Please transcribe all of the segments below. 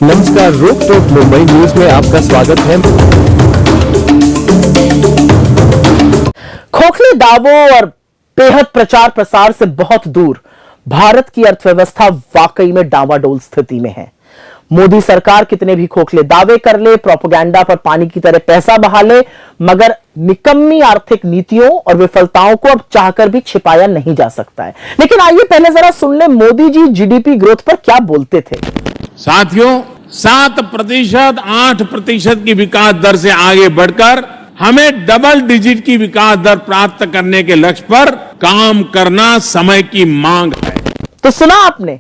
नमस्कार, रोक टोक मुंबई न्यूज में आपका स्वागत है। खोखले दावों और बेहद प्रचार प्रसार से बहुत दूर भारत की अर्थव्यवस्था वाकई में डावाडोल स्थिति में है। मोदी सरकार कितने भी खोखले दावे कर ले, प्रोपेगेंडा पर पानी की तरह पैसा बहा ले, मगर निकम्मी आर्थिक नीतियों और विफलताओं को अब चाहकर भी छिपाया नहीं जा सकता है। लेकिन आइए पहले जरा सुन ले मोदी जी जीडीपी ग्रोथ पर क्या बोलते थे। साथियों, 7%, 8% की विकास दर से आगे बढ़कर हमें डबल डिजिट की विकास दर प्राप्त करने के लक्ष्य पर काम करना समय की मांग है। तो सुना आपने,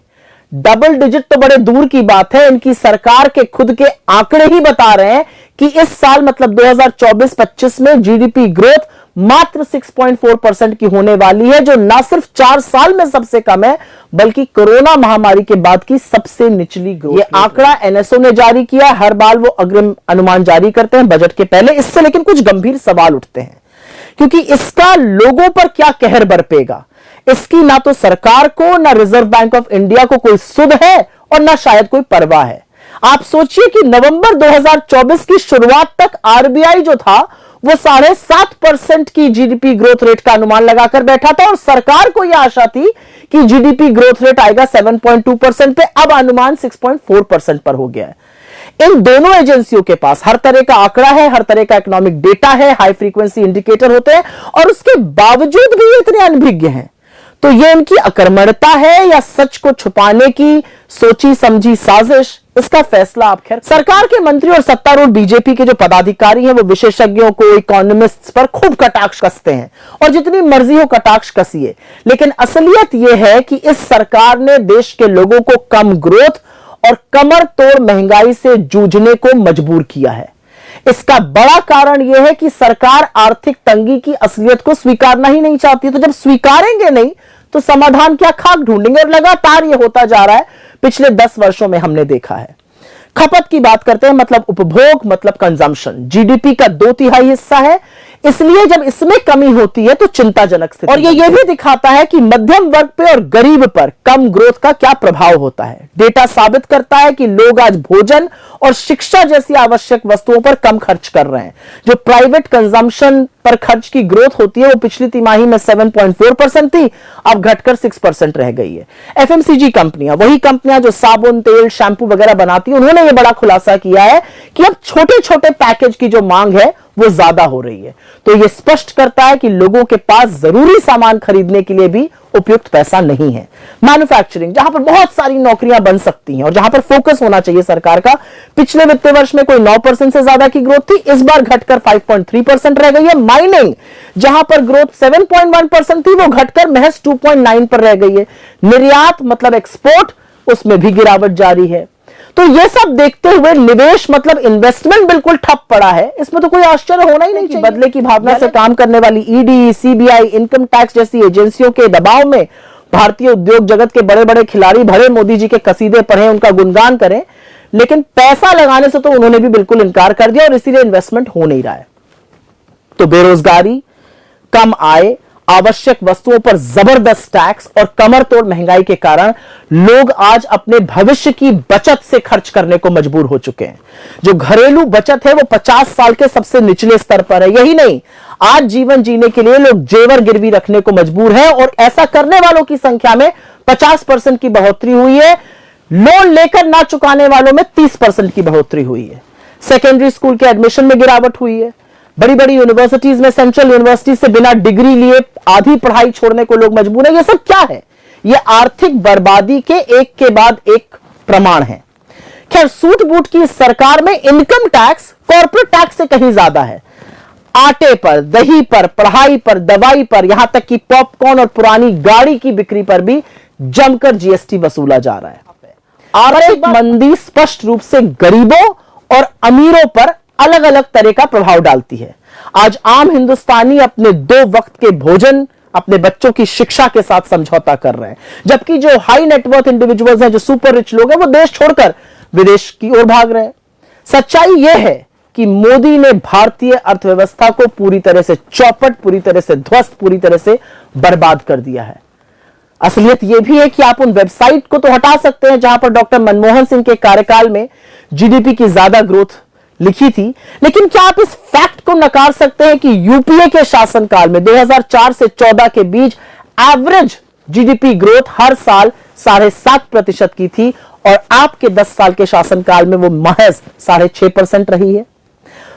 डबल डिजिट तो बड़े दूर की बात है। इनकी सरकार के खुद के आंकड़े ही बता रहे हैं कि इस साल मतलब 2024-25 में जीडीपी ग्रोथ मात्र 6.4% की होने वाली है, जो ना सिर्फ 4 साल में सबसे कम है बल्कि कोरोना महामारी के बाद की सबसे निचली ग्रोथ। ये आंकड़ा एनएसओ ने जारी किया। हर बार वो अग्रिम अनुमान जारी करते हैं बजट के पहले। इससे लेकिन कुछ गंभीर सवाल उठते हैं, क्योंकि इसका लोगों पर क्या कहर बरपेगा। इसकी ना तो सरकार को, ना रिजर्व बैंक ऑफ इंडिया को कोई सुध है और ना शायद कोई परवाह है। आप सोचिए कि नवंबर 2024 की शुरुआत तक आरबीआई जो था वो 7.5% की जीडीपी ग्रोथ रेट का अनुमान लगाकर बैठा था और सरकार को यह आशा थी कि जीडीपी ग्रोथ रेट आएगा 7.2% पे। अब अनुमान 6.4% पर हो गया है। इन दोनों एजेंसियों के पास हर तरह का आंकड़ा है, हर तरह का इकोनॉमिक डेटा है, हाई फ्रीक्वेंसी इंडिकेटर होते हैं, और उसके बावजूद भी इतने अनभिज्ञ हैं। तो यह इनकी अकर्मण्यता है या सच को छुपाने की सोची समझी साजिश, इसका फैसला आप खैर सरकार के मंत्री और सत्तारूढ़ बीजेपी के जो पदाधिकारी हैं वो विशेषज्ञों को, इकोनॉमिस्ट्स पर खूब कटाक्ष कसते हैं और जितनी मर्जी हो कटाक्ष कसिए। लेकिन असलियत यह है कि इस सरकार ने देश के लोगों को कम ग्रोथ और कमर तोड़ महंगाई से जूझने को मजबूर किया है। इसका बड़ा कारण यह है कि सरकार आर्थिक तंगी की असलियत को स्वीकारना ही नहीं चाहती। तो जब स्वीकारेंगे नहीं तो समाधान क्या, खाक ढूंढेंगे। और लगातार यह होता जा रहा है, पिछले 10 वर्षों में हमने देखा है। खपत की बात करते हैं, मतलब उपभोग, मतलब कंजम्पशन जीडीपी का 2/3 हिस्सा है। इसलिए जब इसमें कमी होती है तो चिंताजनक स्थिति। और यह भी दिखाता है कि मध्यम वर्ग पे और गरीब पर कम ग्रोथ का क्या प्रभाव होता है। डेटा साबित करता है कि लोग आज भोजन और शिक्षा जैसी आवश्यक वस्तुओं पर कम खर्च कर रहे हैं। जो प्राइवेट कंजम्पशन पर खर्च की ग्रोथ होती है वो पिछली तिमाही में 7.4% थी, अब घटकर 6% रह गई है। एफएमसीजी कंपनियां, वही कंपनियां जो साबुन, तेल, शैंपू वगैरह बनाती है, उन्होंने ये बड़ा खुलासा किया है कि अब छोटे छोटे पैकेज की जो मांग है वो ज्यादा हो रही है। तो यह स्पष्ट करता है कि लोगों के पास जरूरी सामान खरीदने के लिए भी उपयुक्त पैसा नहीं है। मैन्युफैक्चरिंग, जहां पर बहुत सारी नौकरियां बन सकती हैं और जहां पर फोकस होना चाहिए सरकार का, पिछले वित्त वर्ष में कोई 9% से ज्यादा की ग्रोथ थी, इस बार घटकर 5.3% रह गई है। माइनिंग, जहां पर ग्रोथ 7.1% थी, वो घटकर महज 2.9 पर रह गई है। निर्यात मतलब एक्सपोर्ट, उसमें भी गिरावट जारी है। तो ये सब देखते हुए निवेश मतलब इन्वेस्टमेंट बिल्कुल ठप पड़ा है। इसमें तो कोई आश्चर्य होना ही नहीं चाहिए। बदले की भावना से काम करने वाली ईडी, सीबीआई, इनकम टैक्स जैसी एजेंसियों के दबाव में भारतीय उद्योग जगत के बड़े बड़े खिलाड़ी भले मोदी जी के कसीदे पढ़ें, उनका गुणगान करें, लेकिन पैसा लगाने से तो उन्होंने भी बिल्कुल इनकार कर दिया और इसीलिए इन्वेस्टमेंट हो नहीं रहा है। तो बेरोजगारी, कम आय, आवश्यक वस्तुओं पर जबरदस्त टैक्स और कमर तोड़ महंगाई के कारण लोग आज अपने भविष्य की बचत से खर्च करने को मजबूर हो चुके हैं। जो घरेलू बचत है वो 50 साल के सबसे निचले स्तर पर है। यही नहीं, आज जीवन जीने के लिए लोग जेवर गिरवी रखने को मजबूर हैं और ऐसा करने वालों की संख्या में 50% की बढ़ोतरी हुई है। लोन लेकर ना चुकाने वालों में 30% की बढ़ोतरी हुई है। सेकेंडरी स्कूल के एडमिशन में गिरावट हुई है। बड़ी बड़ी यूनिवर्सिटीज में, सेंट्रल यूनिवर्सिटी से बिना डिग्री लिए आधी पढ़ाई छोड़ने को लोग मजबूर हैं। ये सब क्या है? ये आर्थिक बर्बादी के एक के बाद एक प्रमाण है। खैर, सूट बूट की सरकार में इनकम टैक्स कॉर्पोरेट टैक्स से कहीं ज्यादा है। आटे पर, दही पर, पढ़ाई पर, दवाई पर, यहां तक कि पॉपकॉर्न और पुरानी गाड़ी की बिक्री पर भी जमकर जीएसटी वसूला जा रहा है। आर्थिक मंदी स्पष्ट रूप से गरीबों और अमीरों पर अलग अलग तरह का प्रभाव डालती है। आज आम हिंदुस्तानी अपने 2 वक्त के भोजन, अपने बच्चों की शिक्षा के साथ समझौता कर रहे हैं, जबकि जो हाई नेटवर्थ इंडिविजुअल्स हैं, जो सुपर रिच लोग हैं, वो देश छोड़कर विदेश की ओर भाग रहे हैं। सच्चाई यह है कि मोदी ने भारतीय अर्थव्यवस्था को पूरी तरह से चौपट, पूरी तरह से ध्वस्त, पूरी तरह से बर्बाद कर दिया है। असलियत यह भी है कि आप उन वेबसाइट को तो हटा सकते हैं जहां पर डॉक्टर मनमोहन सिंह के कार्यकाल में जीडीपी की ज्यादा ग्रोथ लिखी थी, लेकिन क्या आप इस फैक्ट को नकार सकते हैं कि यूपीए के शासनकाल में 2004 से 14 के बीच एवरेज जीडीपी ग्रोथ हर साल 7.5% की थी और आपके 10 साल के शासनकाल में वो महज 6.5% रही है।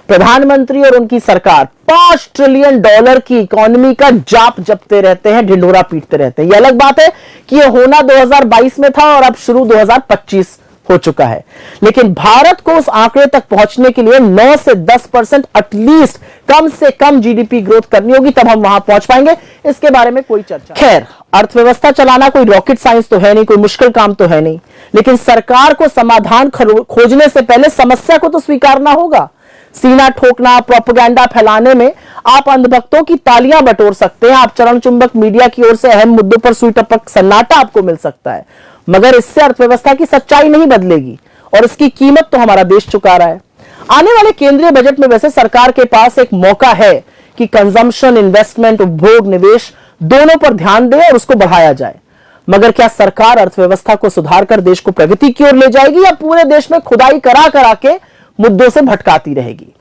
प्रधानमंत्री और उनकी सरकार $5 ट्रिलियन की इकोनॉमी का जाप जपते रहते हैं, ढिंढोरा पीटते रहते हैं। यह अलग बात है कि यह होना 2022 में था और अब शुरू 2025 हो चुका है, लेकिन भारत को उस आंकड़े तक पहुंचने के लिए 9 से 10% एटलीस्ट कम से कम जीडीपी ग्रोथ करनी होगी, तब हम वहां पहुंच पाएंगे। इसके बारे में कोई चर्चा। खैर, अर्थव्यवस्था चलाना कोई रॉकेट साइंस तो है नहीं, कोई मुश्किल काम तो है नहीं, लेकिन सरकार को समाधान खोजने से पहले समस्या को तो स्वीकारना होगा। सीना ठोकना, प्रोपेगेंडा फैलाने में आप अंधभक्तों की तालियां बटोर सकते हैं, आप चरण चुंबक मीडिया की ओर से अहम मुद्दों पर सुई टपक सन्नाटा आपको मिल सकता है, मगर इससे अर्थव्यवस्था की सच्चाई नहीं बदलेगी और इसकी कीमत तो हमारा देश चुका रहा है। आने वाले केंद्रीय बजट में वैसे सरकार के पास एक मौका है कि कंजम्पशन, इन्वेस्टमेंट, उपभोग, निवेश दोनों पर ध्यान दे और उसको बढ़ाया जाए, मगर क्या सरकार अर्थव्यवस्था को सुधारकर देश को प्रगति की ओर ले जाएगी या पूरे देश में खुदाई करा के मुद्दों से भटकाती रहेगी?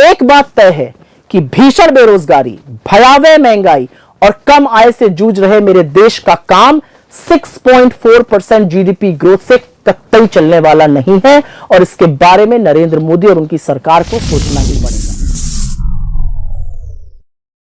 एक बात तय है कि भीषण बेरोजगारी, भयावह महंगाई और कम आय से जूझ रहे मेरे देश का काम 6.4% जीडीपी ग्रोथ से कतई चलने वाला नहीं है और इसके बारे में नरेंद्र मोदी और उनकी सरकार को सोचना ही पड़ेगा।